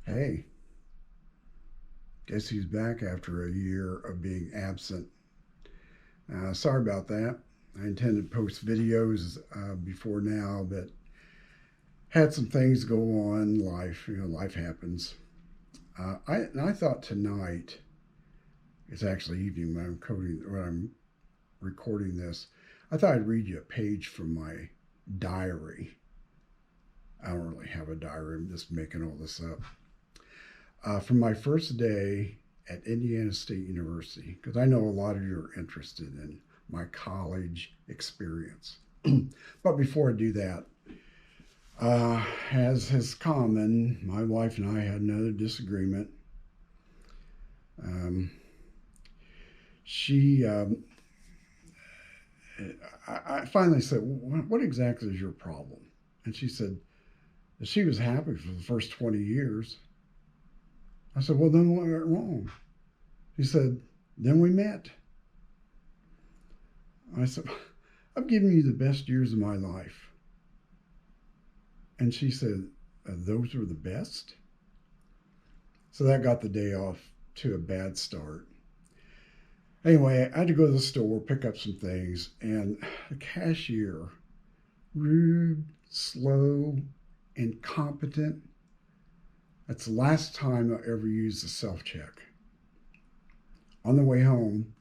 Hey, guess he's back after a year of being absent. Sorry about that. I intended to post videos before now, but had some things go on. Life happens. I thought tonight, it's actually evening when I'm recording this. I thought I'd read you a page from my diary. I don't really have a diary. I'm just making all this up. From my first day at Indiana State University, because I know a lot of you are interested in my college experience. But before I do that, as is common, my wife and I had another disagreement. Um, she, I finally said, "What exactly is your problem?" And she said that she was happy for the first 20 years. I said, "Well, then what went wrong?" She said, "Then we met." I said, "I've given you the best years of my life." And she said, "Those were the best?" So that got the day off to a bad start. Anyway, I had to go to the store, pick up some things, and the cashier, rude, slow, incompetent. That's the last time I ever used a self check. On the way home,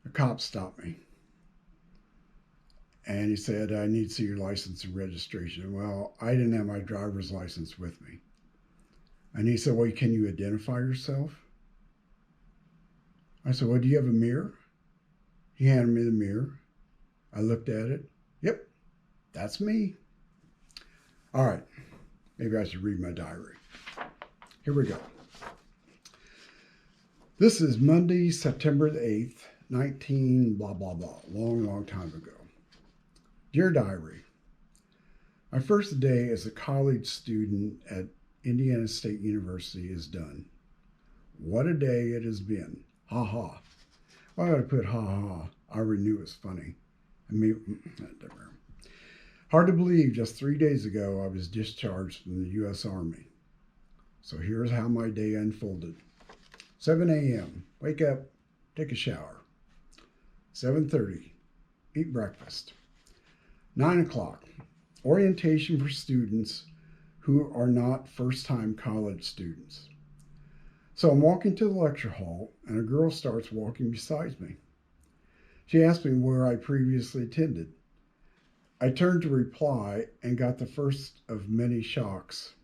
a cop stopped me and he said, "I need to see your license and registration." Well, I didn't have my driver's license with me. And he said, "Well, can you identify yourself?" I said, "Well, do you have a mirror?" He handed me the mirror. I looked at it. Yep, that's me. All right, maybe I should read my diary. Here we go. This is Monday, September the 8th, 19 blah, blah, blah, long time ago. Dear Diary, my first day as a college student at Indiana State University is done. What a day it has been. Ha ha. Why would I put ha ha? I already knew it was funny. I mean, hard to believe just 3 days ago I was discharged from the U.S. Army. So here's how my day unfolded. 7 a.m. Wake up, take a shower. 7:30. Eat breakfast. 9 o'clock. Orientation for students who are not first-time college students. So I'm walking to the lecture hall and a girl starts walking beside me. She asked me where I previously attended. I turned to reply and got the first of many shocks.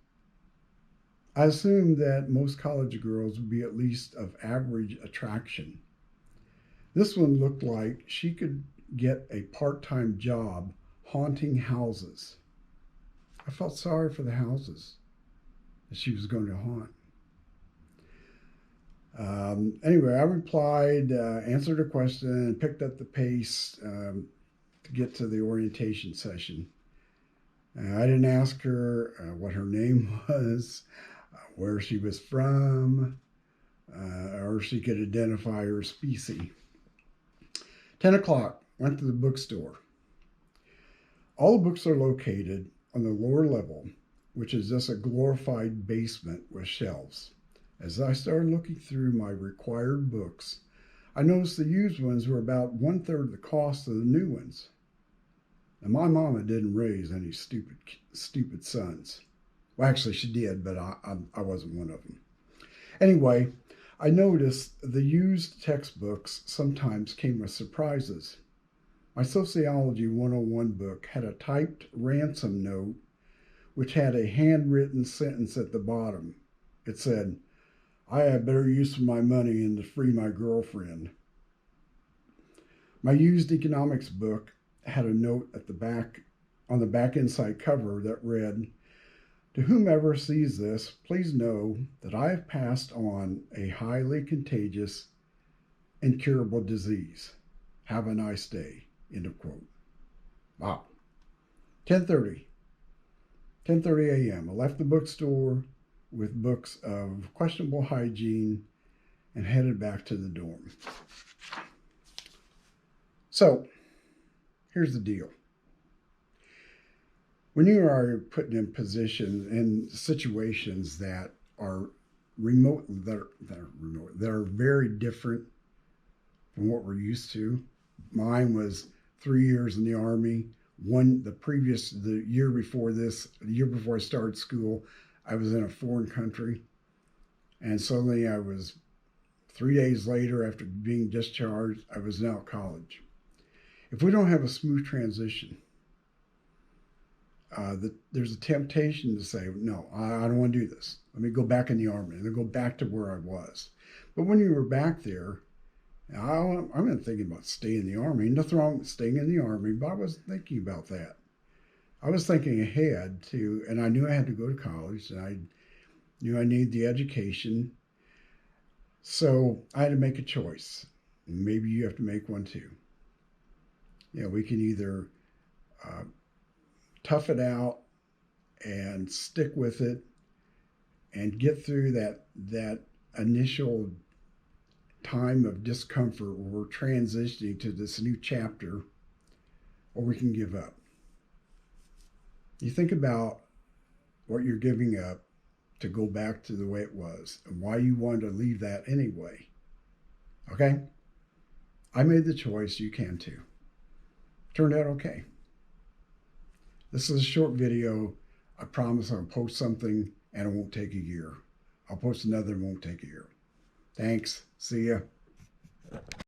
I assumed that most college girls would be at least of average attraction. This one looked like she could get a part-time job haunting houses. I felt sorry for the houses that she was going to haunt. Anyway, I replied, answered her question, and picked up the pace to get to the orientation session. I didn't ask her what her name was, where she was from, or she could identify her species. 10 o'clock, went to the bookstore. All the books are located on the lower level, which is just a glorified basement with shelves. As I started looking through my required books, I noticed the used ones were about 1/3 the cost of the new ones. And my mama didn't raise any stupid sons. Well, actually, she did, but I wasn't one of them. Anyway, I noticed the used textbooks sometimes came with surprises. My Sociology 101 book had a typed ransom note which had a handwritten sentence at the bottom. It said, "I have better use for my money than to free my girlfriend." My used economics book had a note at the back, on the back inside cover, that read, "To whomever sees this, please know that I have passed on a highly contagious, incurable disease. Have a nice day." End of quote. Wow. 10:30. 10:30 a.m. I left the bookstore with books of questionable hygiene and headed back to the dorm. So, here's the deal. when you are put in positions in situations that are remote, that are very different from what we're used to. Mine was 3 years in the Army. The year before this, the year before I started school, I was in a foreign country. And suddenly 3 days later, after being discharged, I was now at college. If we don't have a smooth transition, there's a temptation to say, no, I don't want to do this. Let me go back in the Army. Let me go back to where I was. But when you were back there, I'm not thinking about staying in the Army. Nothing wrong with staying in the Army, but I wasn't thinking about that. I was thinking ahead and I knew I had to go to college, and I knew I needed the education. So I had to make a choice. Maybe you have to make one too. We can either tough it out and stick with it and get through that initial time of discomfort where we're transitioning to this new chapter, or we can give up. You think about what you're giving up to go back to the way it was and why you wanted to leave that anyway. Okay? I made the choice. You can too. Turned out okay. This is a short video. I promise I'll post something and it won't take a year. I'll post another and it won't take a year. Thanks. See ya.